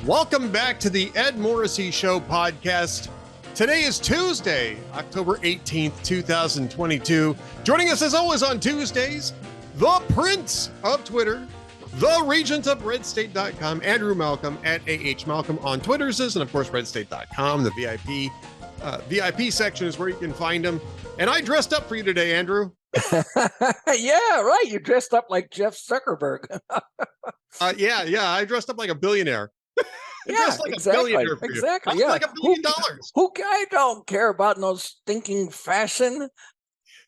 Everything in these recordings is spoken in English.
Welcome back to the Ed Morrissey Show podcast. Today is Tuesday, October 18th, 2022. Joining us as always on Tuesdays, the Prince of Twitter, the Regent of RedState.com, Andrew Malcolm at AH Malcolm on Twitters, and of course RedState.com, the VIP section is where you can find him. And I dressed up for you today, Andrew. Yeah, right. You dressed up like Jeff Zuckerberg. Yeah, I dressed up like a billionaire. Yeah, exactly. Exactly. Yeah, like $1 billion. I don't care about no stinking fashion.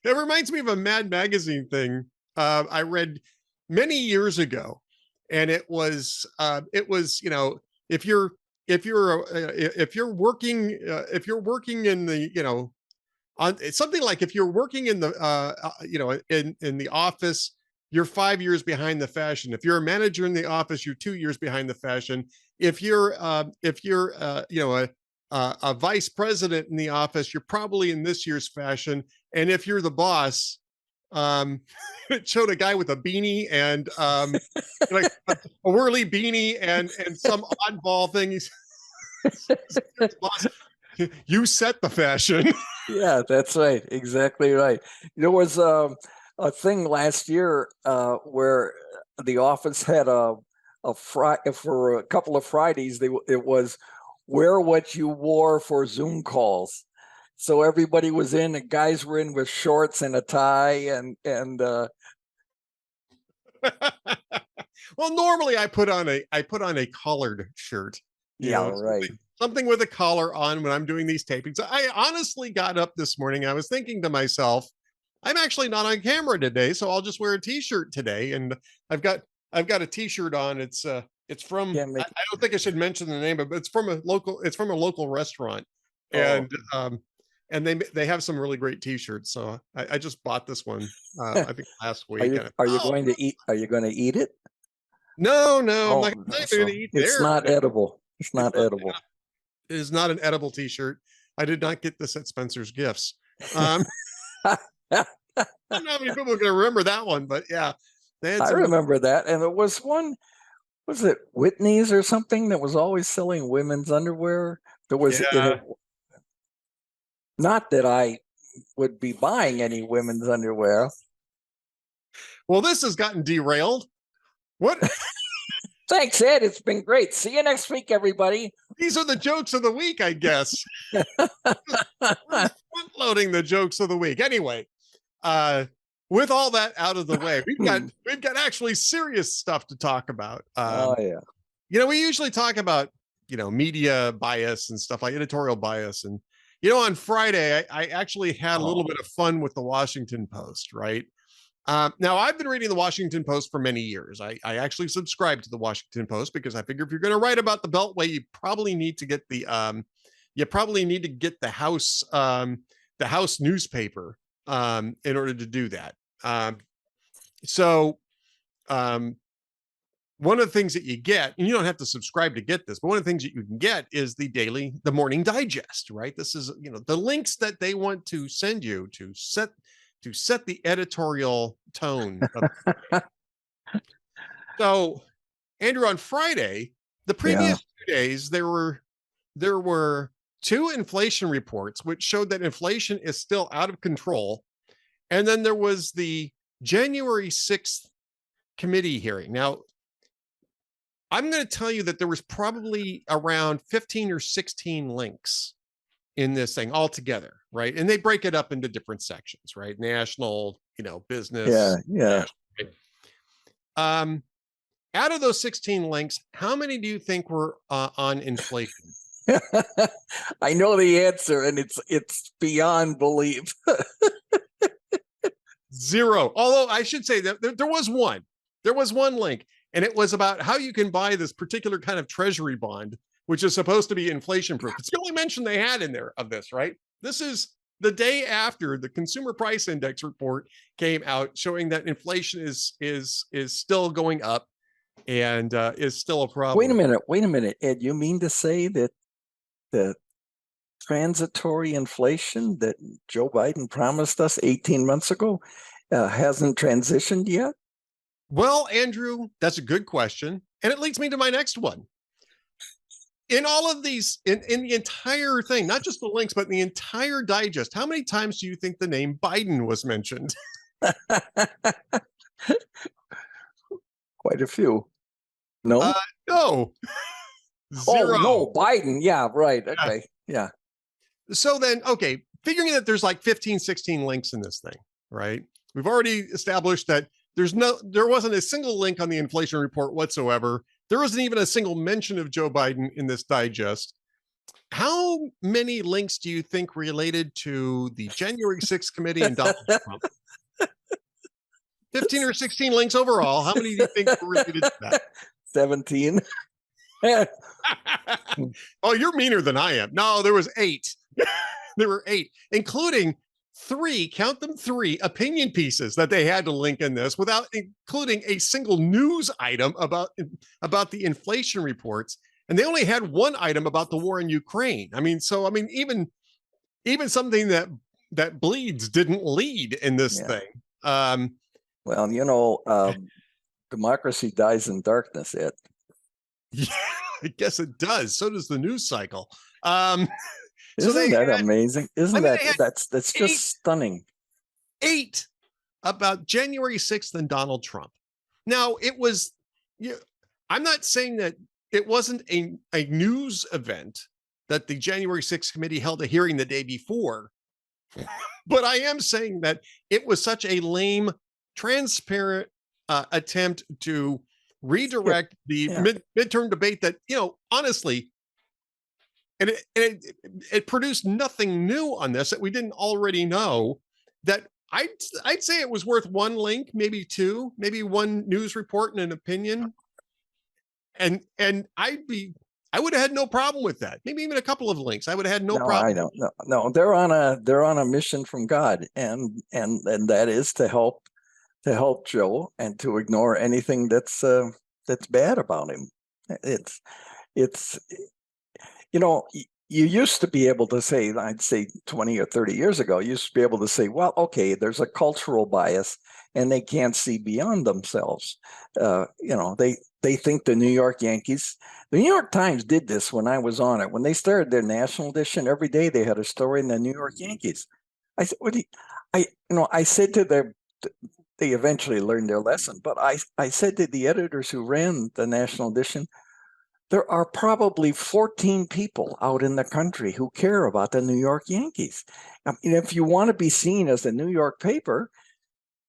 It reminds me of a Mad Magazine thing I read many years ago, and it was if you're working in the on it's something like if you're working in the in the office, you're 5 years behind the fashion. If you're a manager in the office, you're 2 years behind the fashion. If you're a vice president in the office, you're probably in this year's fashion. And if you're the boss, it showed a guy with a beanie and like a whirly beanie and some oddball thing. He's boss, you set the fashion. Yeah, that's right. Exactly right. There was a thing last year where the office had for a couple of Fridays. It was wear what you wore for Zoom calls. So everybody was in, and guys were in with shorts and a tie, and well, normally I put on a collared shirt. Yeah, right. Something with a collar on when I'm doing these tapings. I honestly got up this morning. I was thinking to myself, I'm actually not on camera today, so I'll just wear a t-shirt today. And I've got a t-shirt on. It's from, I don't think I should mention the name, but it's from a local restaurant. And they have some really great t-shirts. So I just bought this one, I think last week. Are you going to eat it? No, I'm not going to eat it. It's not edible. It's not edible. It is not an edible t-shirt. I did not get this at Spencer's Gifts. I don't know how many people are going to remember that one, but yeah. I remember that. And it was one, was it Whitney's or something that was always selling women's underwear? There was, not that I would be buying any women's underwear. Well, this has gotten derailed. What? Thanks, Ed. It's been great. See you next week, everybody. These are the jokes of the week, I guess. We're loading the jokes of the week. Anyway, with all that out of the way, we've got actually serious stuff to talk about. We usually talk about media bias and stuff like editorial bias, and on Friday I actually had a little bit of fun with the Washington Post, right? Now, I've been reading the Washington Post for many years. I actually subscribe to the Washington Post because I figure if you're going to write about the Beltway, you probably need to get the House newspaper in order to do that. One of the things that you get, and you don't have to subscribe to get this, but one of the things that you can get is the morning digest, right? This is the links that they want to send you to set the editorial tone. So, Andrew, on Friday, the previous 2 days, there were two inflation reports which showed that inflation is still out of control. And then there was the January 6th committee hearing. Now, I'm going to tell you that there was probably around 15 or 16 links in this thing altogether, right? And they break it up into different sections, right? National, business. Yeah. Out of those 16 links, how many do you think were on inflation? I know the answer, and it's beyond belief. Zero. Although I should say that there was one. There was one link, and it was about how you can buy this particular kind of treasury bond, which is supposed to be inflation proof. It's the only mention they had in there of this, right? This is the day after the Consumer Price Index report came out, showing that inflation is still going up and is still a problem. Wait a minute, Ed. You mean to say that the transitory inflation that Joe Biden promised us 18 months ago hasn't transitioned yet? Well, Andrew, that's a good question. And it leads me to my next one. in all of these, in the entire thing, not just the links, but in the entire digest, how many times do you think the name Biden was mentioned? Quite a few. No? No. Oh, Zero. no, Biden. Yeah, right. Okay. Yeah. So then, okay, figuring that there's like 15, 16 links in this thing, right? We've already established that there wasn't a single link on the inflation report whatsoever. There wasn't even a single mention of Joe Biden in this digest. How many links do you think related to the January 6th committee and Donald Trump? 15 or 16 links overall. How many do you think were related to that? 17. Oh, you're meaner than I am. No, there was 8. There were 8, including 3, count them 3 opinion pieces that they had to link in this without including a single news item about the inflation reports. And they only had 1 item about the war in Ukraine. I mean, even something that bleeds didn't lead in this thing. Well, democracy dies in darkness, Ed. Yeah, I guess it does. So does the news cycle. Isn't that amazing? That's just 8, stunning. 8 about January 6th and Donald Trump. Now, it was, I'm not saying that it wasn't a news event that the January 6th committee held a hearing the day before, but I am saying that it was such a lame, transparent attempt to redirect the midterm debate that, honestly, and it produced nothing new on this that we didn't already know. That I'd say it was worth 1 link, maybe 2, maybe 1 news report and an opinion. And I would have had no problem with that. Maybe even a couple of links. I would have had no problem. I don't know. No, they're on a mission from God, and that is to help Joe and to ignore anything that's bad about him. It's you used to be able to say, I'd say 20 or 30 years ago, you used to be able to say, well, okay, there's a cultural bias and they can't see beyond themselves. They think the New York Yankees, the New York Times did this when I was on it. When they started their national edition, every day they had a story in the New York Yankees. I said, I said to them, they eventually learned their lesson, but I said to the editors who ran the national edition, there are probably 14 people out in the country who care about the New York Yankees. I mean, if you want to be seen as a New York paper,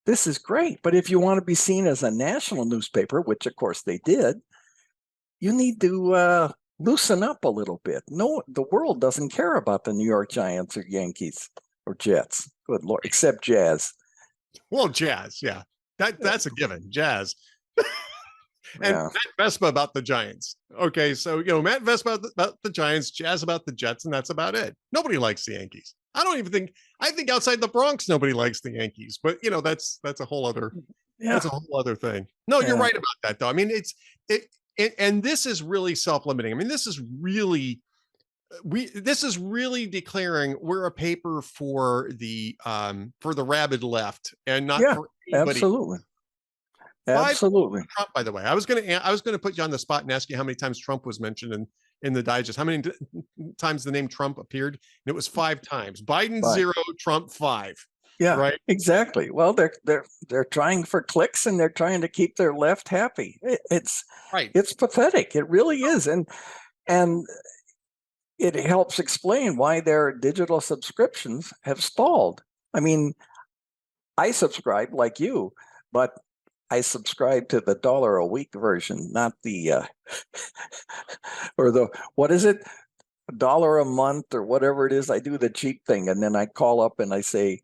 this is great. But if you want to be seen as a national newspaper, which of course they did, you need to loosen up a little bit. No, the world doesn't care about the New York Giants or Yankees or Jets. Good Lord, except Jazz. Well, Jazz, yeah. That's a given. Jazz. And Matt Vespa about the Giants. Okay, so Matt Vespa about the Giants, Jazz about the Jets, and that's about it. Nobody likes the Yankees. I think outside the Bronx nobody likes the Yankees, but that's a whole other that's a whole other thing. No, you're right about that though. I mean, and this is really self-limiting. I mean, this is really declaring we're a paper for the rabid left and not for anybody. Absolutely. Absolutely. Trump, by the way, I was going to put you on the spot and ask you how many times Trump was mentioned in the digest. How many times the name Trump appeared? And it was 5 times. Biden 0, Trump 5. Yeah, right. Exactly. Well, they're trying for clicks and they're trying to keep their left happy. It's right. It's pathetic. It really is, and it helps explain why their digital subscriptions have stalled. I mean, I subscribe like you, but I subscribe to the $1 a week version, not the or the, what is it, $1 a month or whatever it is. I do the cheap thing, and then I call up and I say,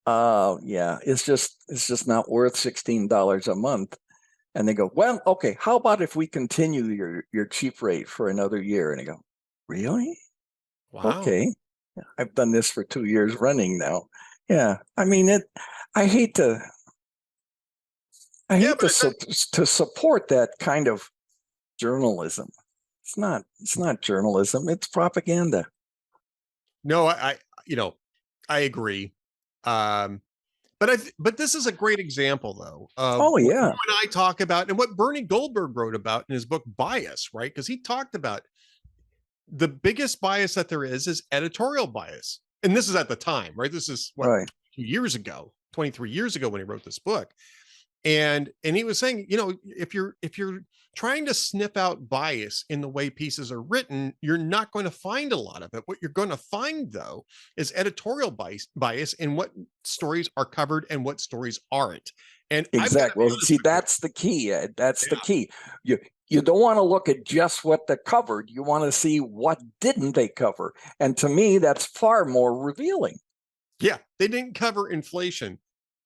it's just not worth $16 a month. And they go, well, okay, how about if we continue your cheap rate for another year? And I go, really? Wow. Okay. I've done this for 2 years running now. Yeah. I mean, I hate to support that kind of journalism. It's not journalism. It's propaganda. No, I agree. But this is a great example, though, of what you and I talk about and what Bernie Goldberg wrote about in his book Bias, right? Because he talked about the biggest bias that there is editorial bias. And this is at the time, right? This is what, Right. 23 years ago when he wrote this book. And he was saying, if you're trying to sniff out bias in the way pieces are written, you're not going to find a lot of it. What you're going to find, though, is editorial bias in what stories are covered and what stories aren't. And exactly. Well, see, that's the key, Ed. That's the key. You don't want to look at just what they covered. You want to see what didn't they cover. And to me, that's far more revealing. Yeah, they didn't cover inflation.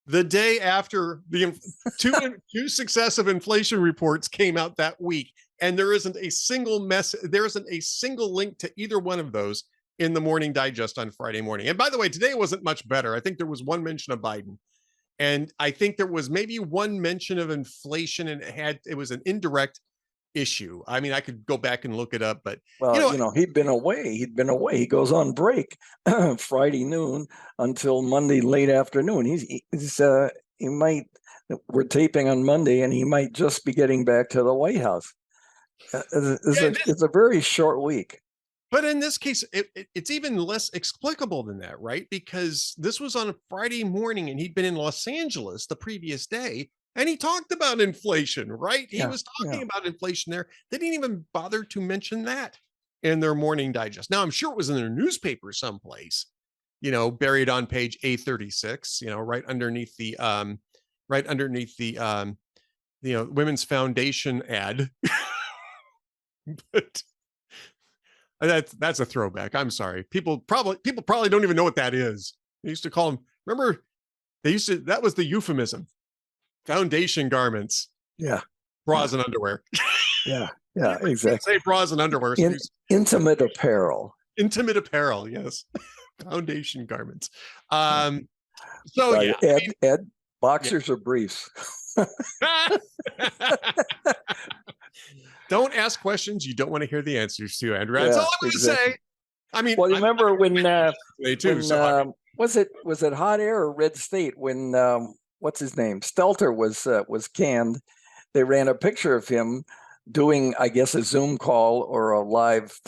The day after the two successive inflation reports came out that week, and there isn't a single link to either one of those in the Morning Digest on Friday morning. And by the way, today wasn't much better. I think there was one mention of Biden, and I think there was maybe one mention of inflation, and it was an indirect issue. I mean, I could go back and look it up, but he'd been away. He goes on break Friday noon until Monday late afternoon. We're taping on Monday, and he might just be getting back to the White House. It's a very short week. But in this case, it's even less explicable than that, right? Because this was on a Friday morning, and he'd been in Los Angeles the previous day. And he talked about inflation, right? He was talking about inflation there. They didn't even bother to mention that in their Morning Digest. Now, I'm sure it was in their newspaper someplace, buried on page A36, right underneath the Women's Foundation ad. But that's a throwback. I'm sorry. People probably don't even know what that is. They used to call them, remember, that was the euphemism. Foundation garments. Yeah. Bras and underwear. Yeah, exactly. Say bras and underwear. Intimate apparel. Intimate apparel, yes. Foundation garments. Ed, boxers or briefs? Don't ask questions you don't want to hear the answers to, Andrew. That's all I'm going to say. I mean, well, remember was it Hot Air or Red State when what's his name? Stelter was canned. They ran a picture of him doing, I guess, a Zoom call or a live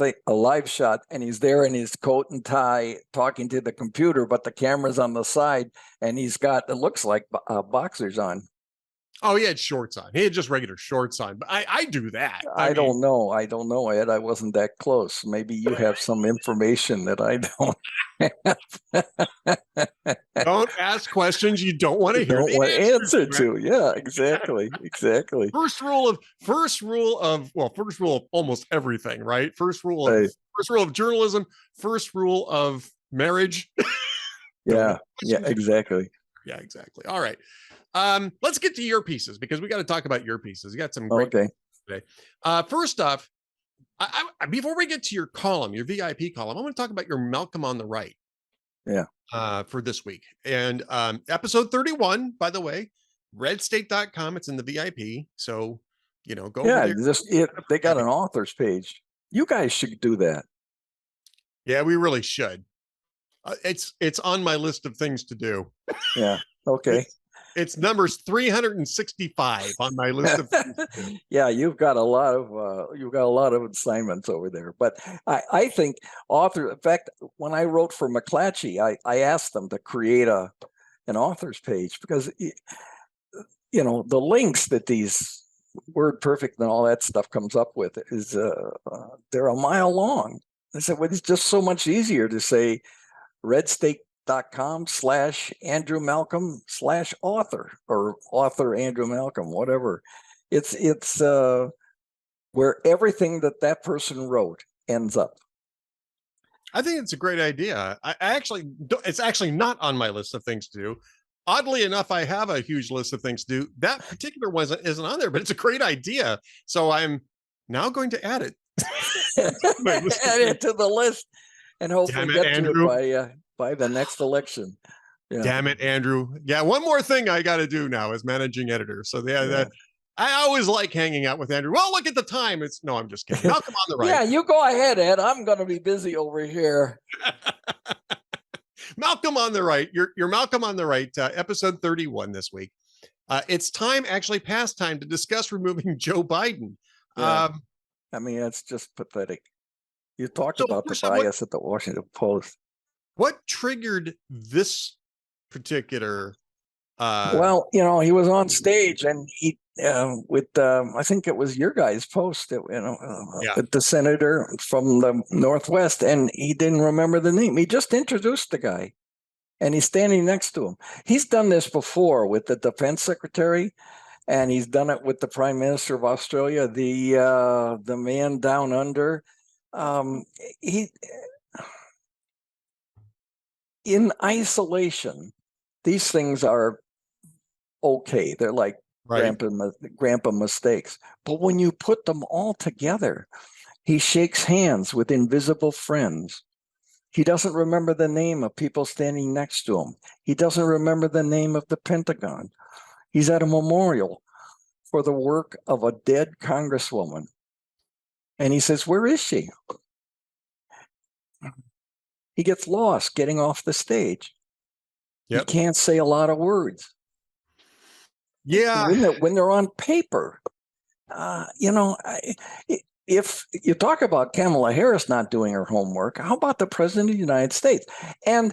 shot, and he's there in his coat and tie talking to the computer, but the camera's on the side, and he's got, it looks like boxers on. Oh, he had shorts on. He had just regular shorts on. But I do that. I don't know, Ed. I wasn't that close. Maybe you have some information that I don't have. Don't ask questions you don't want to hear. Don't want to answer to. Yeah, exactly. First rule of almost everything, right? First rule of journalism. First rule of marriage. Yeah, exactly. Yeah, exactly. All right. Let's get to your pieces because we got to talk about your pieces. You got some great pieces today. First off, before we get to your column, your VIP column, I want to talk about your Malcolm on the Right. Yeah. For this week. And episode 31, by the way, RedState.com. It's in the VIP. So, go over there. They got an author's page. You guys should do that. Yeah, we really should. It's on my list of things to do. Yeah. Okay. It's numbers 365 on my list of things to do. Yeah, you've got a lot of assignments over there. But I think in fact, when I wrote for McClatchy, I asked them to create an author's page because the links that these WordPerfect and all that stuff comes up with is they're a mile long. I said, well, it's just so much easier to say RedState.com/Andrew Malcolm/author or author Andrew Malcolm, whatever. It's where everything that person wrote ends up. I think it's a great idea. It's actually not on my list of things to do. Oddly enough, I have a huge list of things to do. That particular one isn't on there, but it's a great idea. So I'm now going to add it. Add it to the list. And hopefully get to it by the next election. Yeah. Damn it, Andrew. Yeah, one more thing I got to do now as managing editor. So I always like hanging out with Andrew. Well, look at the time. No, I'm just kidding. Malcolm on the Right. Yeah, you go ahead, Ed. I'm going to be busy over here. Malcolm on the Right. Your Malcolm on the Right, episode 31 this week. It's past time to discuss removing Joe Biden. Yeah. I mean, it's just pathetic. You talked So about the first off, what, bias at the Washington Post. what triggered this particular Well, he was on stage and he with I think it was your guys' post, yeah. with the senator from the Northwest, and he didn't remember the name. He just introduced the guy, and he's standing next to him. He's done this before with the defense secretary, and he's done it with the Prime Minister of Australia, the man down under. He in isolation, these things are okay. They're like Right. grandpa mistakes. But when you put them all together, he shakes hands with invisible friends. He doesn't remember the name of people standing next to him. He doesn't remember the name of the Pentagon. He's at a memorial for the work of a dead congresswoman. And he says, "Where is she?" He gets lost getting off the stage. He Yep. can't say a lot of words. Yeah. When they're on paper, if you talk about Kamala Harris not doing her homework, how about the President of the United States? And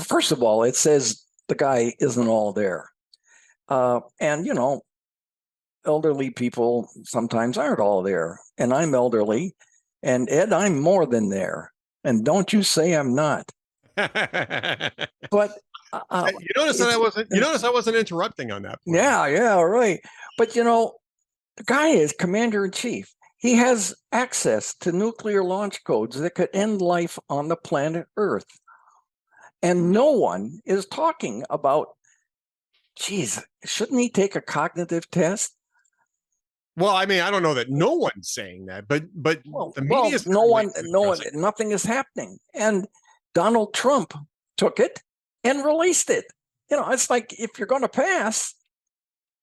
first of all, it says the guy isn't all there. And, elderly people sometimes aren't all there. And I'm elderly. And Ed, I'm more than there. And don't you say I'm not. But you notice that I wasn't. You notice I wasn't interrupting on that point. Yeah, right. But the guy is commander in chief. He has access to nuclear launch codes that could end life on the planet Earth, and no one is talking about. Geez, shouldn't he take a cognitive test? Well, I mean, I don't know that no one's saying that, but the media, nothing is happening. And Donald Trump took it and released it. It's like, if you're going to pass,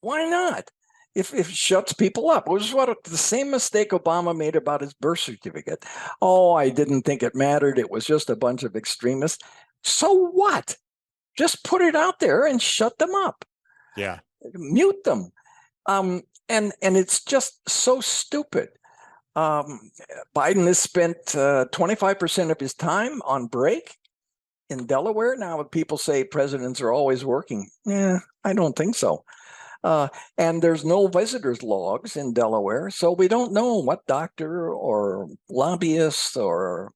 why not? If it shuts people up, which is the same mistake Obama made about his birth certificate. Oh, I didn't think it mattered. It was just a bunch of extremists. So what? Just put it out there and shut them up. Yeah. Mute them. And it's just so stupid. Biden has spent 25% of his time on break in Delaware. Now, people say presidents are always working. Yeah, I don't think so. And there's no visitors logs in Delaware, so we don't know what doctor or lobbyist or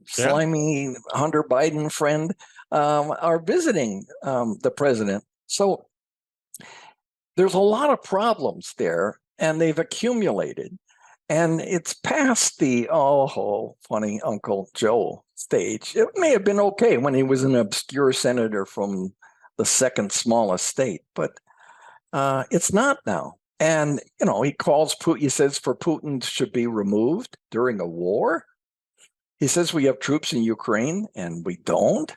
slimy Hunter Biden friend are visiting the president. So there's a lot of problems there, and they've accumulated. And it's past the, funny Uncle Joe stage. It may have been okay when he was an obscure senator from the second smallest state, but it's not now. And, he calls Putin, he says for Putin should be removed during a war. He says we have troops in Ukraine, and we don't.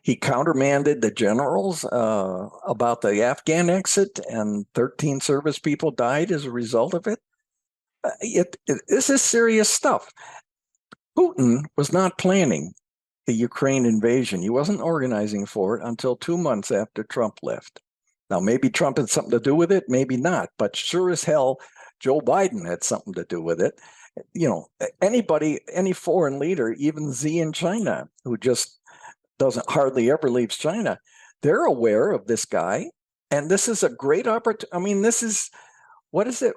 He countermanded the generals about the Afghan exit, and 13 service people died as a result of it. This is serious stuff. Putin was not planning the Ukraine invasion. He wasn't organizing for it until 2 months after Trump left. Now, maybe Trump had something to do with it, maybe not, but sure as hell, Joe Biden had something to do with it. Anybody, any foreign leader, even Xi in China, who just hardly ever leaves China, they're aware of this guy. And this is a great opportunity. I mean, this is, what is it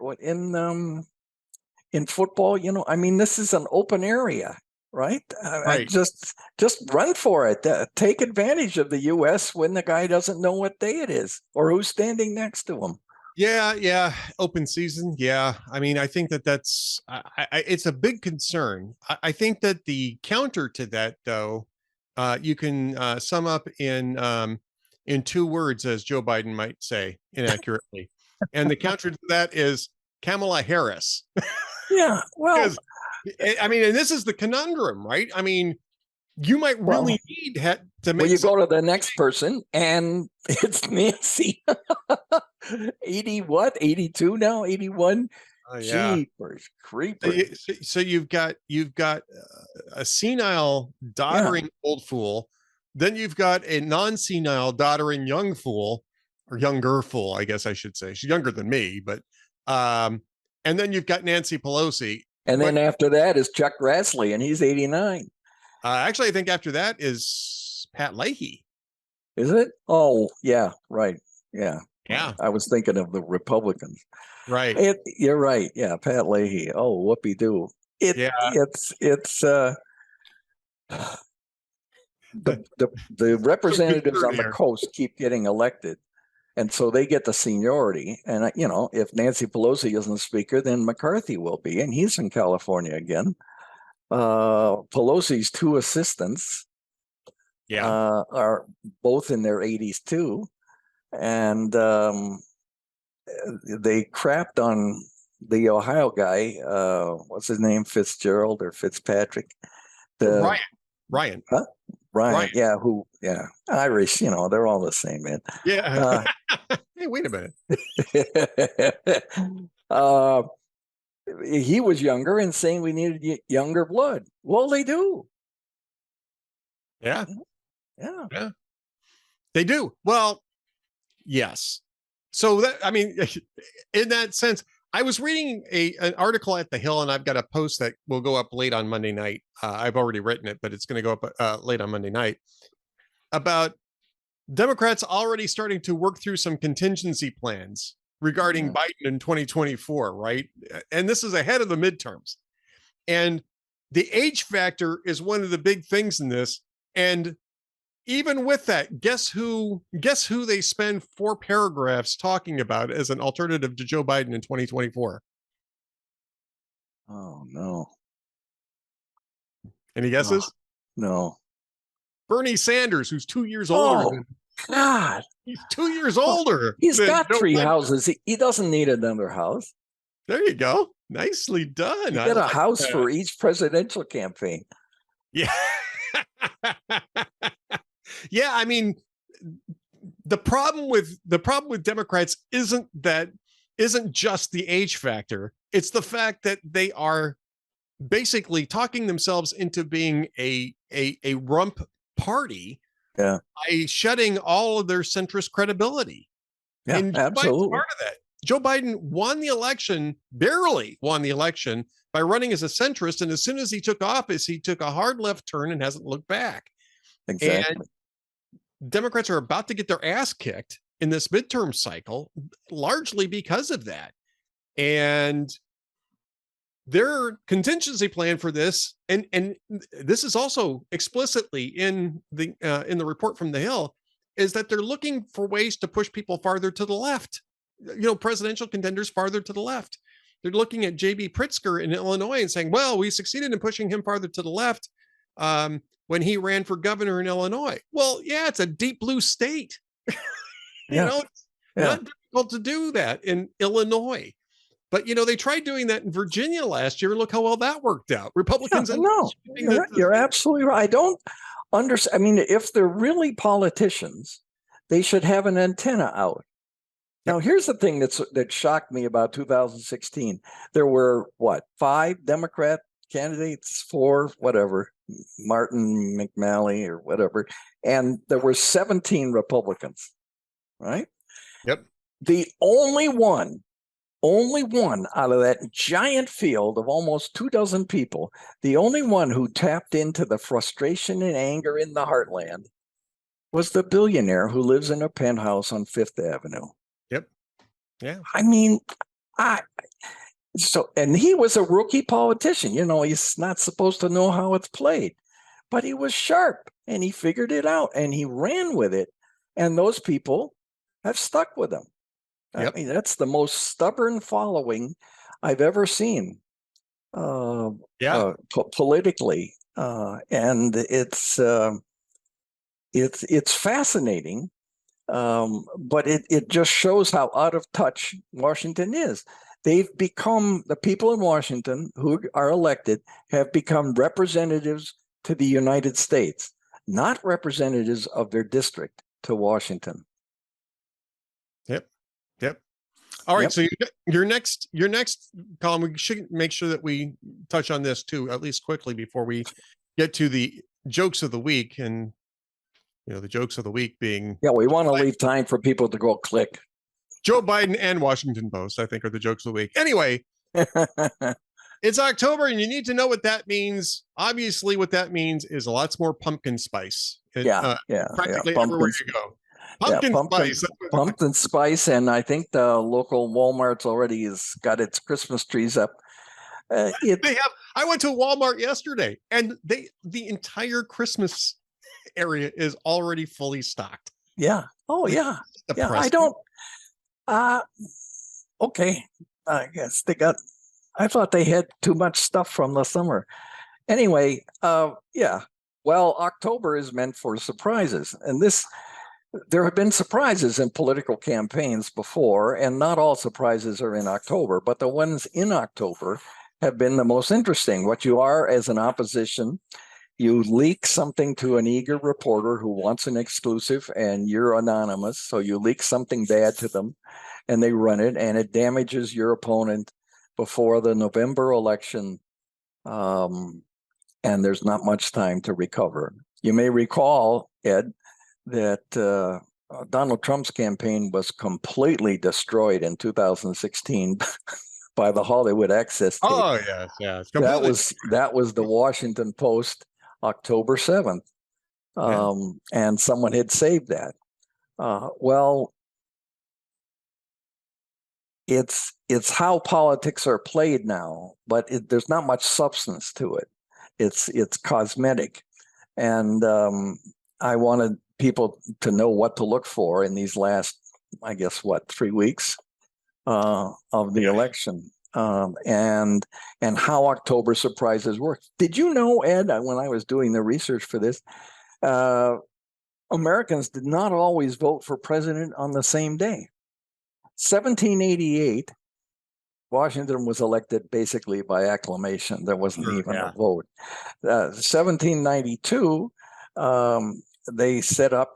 in football? This is an open area, right? Right. Just run for it. Take advantage of the U.S. when the guy doesn't know what day it is or who's standing next to him. Yeah. Open season. Yeah. I mean, I think that's it's a big concern. I think that the counter to that, though, you can sum up in 2 words, as Joe Biden might say inaccurately. And the counter to that is Kamala Harris. Yeah. Well, I mean, and this is the conundrum, right? I mean, you might really need to make. Well, you go to the next person, and it's Nancy. 80 what? 82 now? 81? Yeah. Jeepers creepers. So you've got a senile, doddering old fool. Then you've got a non-senile, doddering young fool, or younger fool, I guess I should say. She's younger than me, but and And then you've got Nancy Pelosi. And then after that is Chuck Grassley, and he's 89. Actually, I think after that is Pat Leahy. Is it? Oh, yeah, right. Yeah. Yeah. I was thinking of the Republicans. Right. You're right. Yeah, Pat Leahy. Oh, whoopee-doo. It's the representatives on the coast keep getting elected, and so they get the seniority. And if Nancy Pelosi isn't the speaker, then McCarthy will be, and he's in California again. Pelosi's two assistants are both in their 80s too, and they crapped on the Ohio guy. What's his name? Fitzgerald or Fitzpatrick? Ryan. Huh? Ryan. Yeah. Irish. They're all the same, man. Yeah. Hey, wait a minute. He was younger and saying we needed younger blood. Well, they do. Yeah. Yeah. They do. Well, yes. So in that sense, I was reading an article at The Hill, and I've got a post that will go up late on Monday night. I've already written it, but it's going to go up late on Monday night, about Democrats already starting to work through some contingency plans regarding Biden in 2024, right? And this is ahead of the midterms. And the age factor is one of the big things in this. And even with that, guess who they spend 4 paragraphs talking about as an alternative to Joe Biden in 2024? Oh, no. Any guesses? No. Bernie Sanders, who's 2 years older. God. He's 2 years older. He's got 3 houses. He doesn't need another house. There you go. Nicely done. You get a house for each presidential campaign. Yeah. Yeah, I mean, the problem with Democrats isn't just the age factor. It's the fact that they are basically talking themselves into being a rump party by shedding all of their centrist credibility. Yeah, and absolutely. part of that. Joe Biden barely won the election by running as a centrist, and as soon as he took office, he took a hard left turn and hasn't looked back. Exactly. And Democrats are about to get their ass kicked in this midterm cycle, largely because of that. And their contingency plan for this, and this is also explicitly in the report from The Hill, is that they're looking for ways to push people farther to the left. Presidential contenders farther to the left. They're looking at J.B. Pritzker in Illinois and saying, well, we succeeded in pushing him farther to the left when he ran for governor in Illinois. Well, yeah, it's a deep blue state. It's not difficult to do that in Illinois. But, they tried doing that in Virginia last year. Look how well that worked out. Republicans. You're absolutely right. I don't understand. I mean, if they're really politicians, they should have an antenna out. Now, here's the thing that shocked me about 2016. There were, 5 Democrat candidates, 4, whatever, Martin McMalley or whatever, and there were 17 Republicans, right? Yep. The only one out of that giant field of almost 24 people, the only one who tapped into the frustration and anger in the heartland was the billionaire who lives in a penthouse on Fifth Avenue. Yep. Yeah. I mean, and he was a rookie politician. He's not supposed to know how it's played, but he was sharp and he figured it out and he ran with it. And those people have stuck with him. Yep. I mean, that's the most stubborn following I've ever seen politically. And it's fascinating. But it just shows how out of touch Washington is. They've become, the people in Washington who are elected have become representatives to the United States, not representatives of their district to Washington. Yep. All right. Yep. So your next column, we should make sure that we touch on this too, at least quickly before we get to the jokes of the week. And the jokes of the week being... Yeah, we want to leave time for people to go click. Joe Biden and Washington Post, I think, are the jokes of the week. Anyway, It's October, and you need to know what that means. Obviously, what that means is lots more pumpkin spice. Practically everywhere you go. Pumpkin spice. Pumpkin spice, and I think the local Walmart's already has got its Christmas trees up. They have. I went to Walmart yesterday, and the entire Christmas area is already fully stocked. Yeah. Oh, yeah. Yeah. I don't. Okay. I guess they got. I thought they had too much stuff from the summer. Anyway, yeah. Well, October is meant for surprises, and there have been surprises in political campaigns before, and not all surprises are in October, but the ones in October have been the most interesting. What you are as an opposition, you leak something to an eager reporter who wants an exclusive, and you're anonymous, so you leak something bad to them, and they run it, and it damages your opponent before the November election, and there's not much time to recover. You may recall, Ed, that Donald Trump's campaign was completely destroyed in 2016 by the Hollywood access tape. Oh, yes. That was the Washington Post, October 7th. And someone had saved that. Well, it's how politics are played now, but there's not much substance to it. It's cosmetic, and I wanted people to know what to look for in these last, I guess, 3 weeks of the election, and how October surprises work. Did you know, Ed, when I was doing the research for this, Americans did not always vote for president on the same day. 1788, Washington was elected basically by acclamation. There wasn't even a vote. 1792,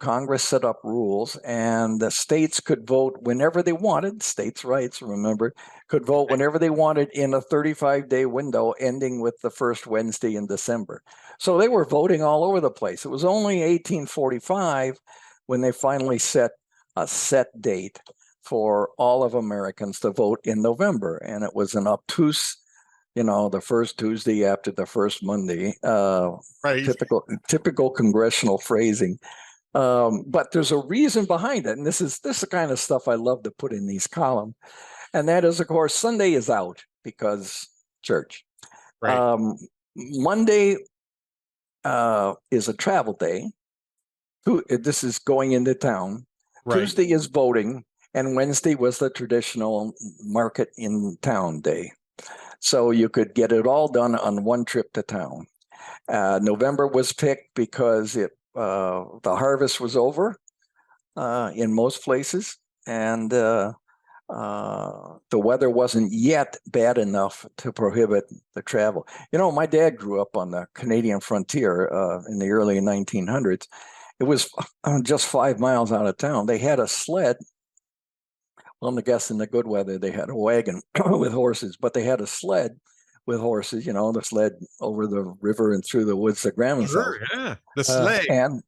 Congress set up rules, and the states could vote whenever they wanted. States' rights, remember, could vote whenever they wanted in a 35-day window ending with the first Wednesday in December. So they were voting all over the place. It was only 1845 when they finally set a set date for all of Americans to vote in November. And it was an obtuse, the first Tuesday after the first Monday, right. Typical congressional phrasing. But there's a reason behind it. And this is the kind of stuff I love to put in these columns. And that is, of course, Sunday is out because church. Right. Monday is a travel day. This is going into town. Right. Tuesday is voting. And Wednesday was the traditional market in town day. So you could get it all done on one trip to town. November was picked because the harvest was over in most places, and the weather wasn't yet bad enough to prohibit the travel. My dad grew up on the Canadian frontier in the early 1900s. It was just 5 miles out of town. They had a sled. Well, I guess in the good weather, they had a wagon with horses, but they had a sled with horses, the sled over the river and through the woods to Grandma's house. Yeah, the sleigh. And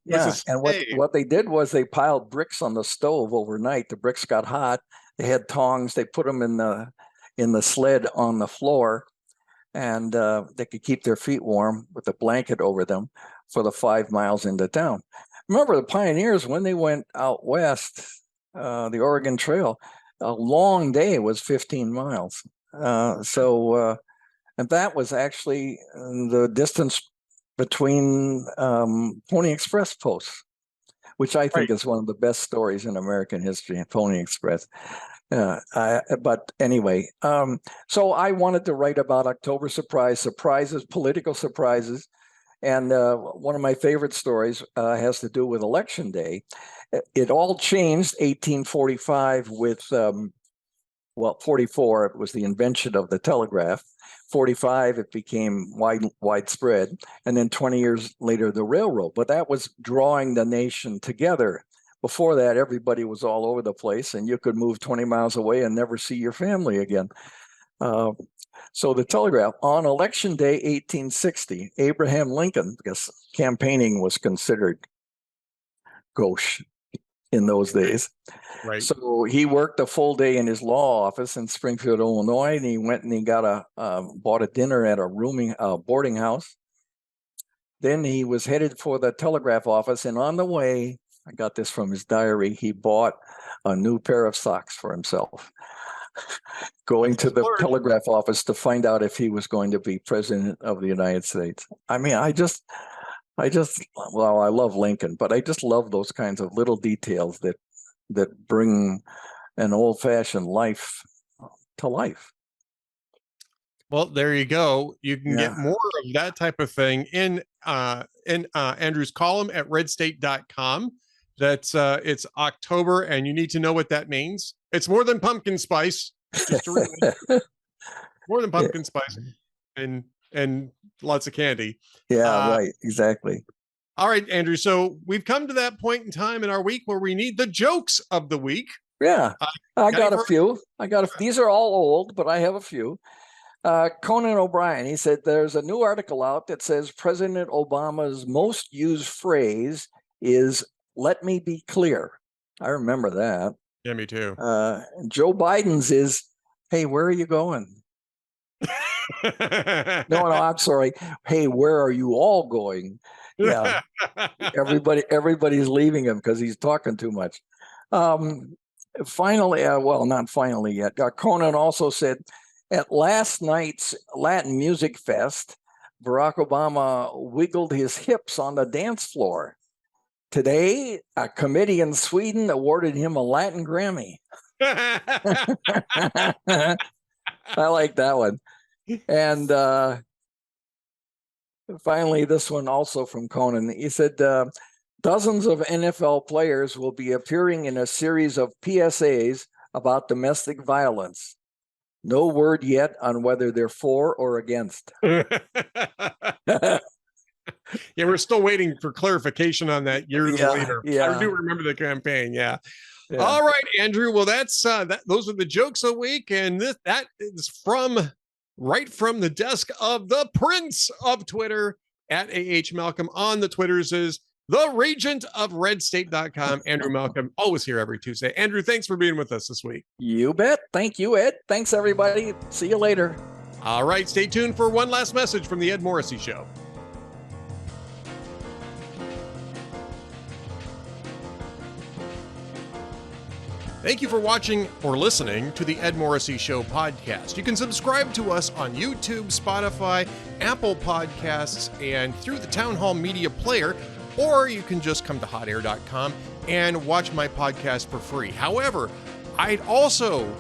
what they did was they piled bricks on the stove overnight. The bricks got hot. They had tongs. They put them in the sled on the floor, and they could keep their feet warm with a blanket over them for the 5 miles into town. Remember, the pioneers, when they went out west, the Oregon Trail, a long day was 15 miles. And that was actually the distance between Pony Express posts, which I think is one of the best stories in American history, Pony Express. But anyway, so I wanted to write about October surprises, political surprises. And one of my favorite stories has to do with Election Day. It all changed 1845 with, 44, it was the invention of the telegraph. 45, it became widespread. And then 20 years later, the railroad. But that was drawing the nation together. Before that, everybody was all over the place, and you could move 20 miles away and never see your family again. So the telegraph, on Election Day 1860, Abraham Lincoln, because campaigning was considered gauche in those days. Right. So he worked a full day in his law office in Springfield, Illinois, and he went and he bought a dinner at a boarding house. Then he was headed for the telegraph office, and on the way, I got this from his diary, he bought a new pair of socks for himself, going to the telegraph office to find out if he was going to be president of the United States. I mean, I love Lincoln, but I just love those kinds of little details that bring an old-fashioned life to life. Well, there you go. You can get more of that type of thing in Andrew's column at RedState.com. That's it's October, and you need to know what that means. It's more than pumpkin spice. More than pumpkin spice and lots of candy. Yeah, right. Exactly. All right, Andrew. So we've come to that point in time in our week where we need the jokes of the week. Yeah, I got a few. These are all old, but I have a few. Conan O'Brien, he said, there's a new article out that says President Obama's most used phrase is, "Let me be clear." I remember that. Yeah, me too. Joe Biden's is, "Hey, where are you going?" No, I'm sorry. "Hey, where are you all going?" Yeah, everybody's leaving him because he's talking too much. Finally, well, not finally yet. Conan also said, at last night's Latin Music Fest, Barack Obama wiggled his hips on the dance floor. Today, a committee in Sweden awarded him a Latin Grammy. I like that one. And finally, this one also from Conan. He said, dozens of NFL players will be appearing in a series of PSAs about domestic violence. No word yet on whether they're for or against. Yeah, we're still waiting for clarification on that years later. Yeah. I do remember the campaign. Yeah. All right, Andrew. Well, that's those are the jokes of the week, and that is right from the desk of the Prince of Twitter at AH Malcolm. On the Twitters is the regent of RedState.com, Andrew Malcolm, always here every Tuesday. Andrew, thanks for being with us this week. You bet. Thank you, Ed. Thanks, everybody. See you later. All right, stay tuned for one last message from the Ed Morrissey Show. Thank you for watching or listening to the Ed Morrissey Show podcast. You can subscribe to us on YouTube, Spotify, Apple Podcasts, and through the Town Hall Media Player, or you can just come to hotair.com and watch my podcast for free. However, I'd also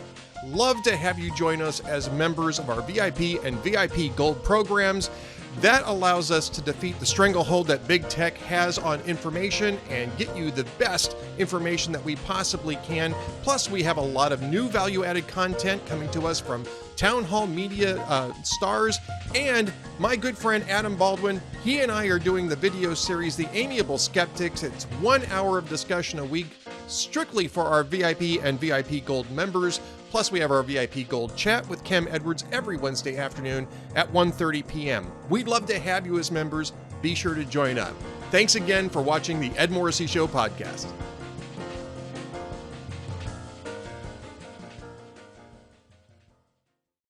love to have you join us as members of our VIP and VIP Gold programs. That allows us to defeat the stranglehold that big tech has on information and get you the best information that we possibly can. Plus, we have a lot of new value-added content coming to us from Town Hall Media stars and my good friend Adam Baldwin. He and I are doing the video series, The Amiable Skeptics. It's 1 hour of discussion a week, strictly for our VIP and VIP Gold members. Plus, we have our VIP Gold chat with Kem Edwards every Wednesday afternoon at 1:30 p.m. We'd love to have you as members. Be sure to join up. Thanks again for watching the Ed Morrissey Show podcast.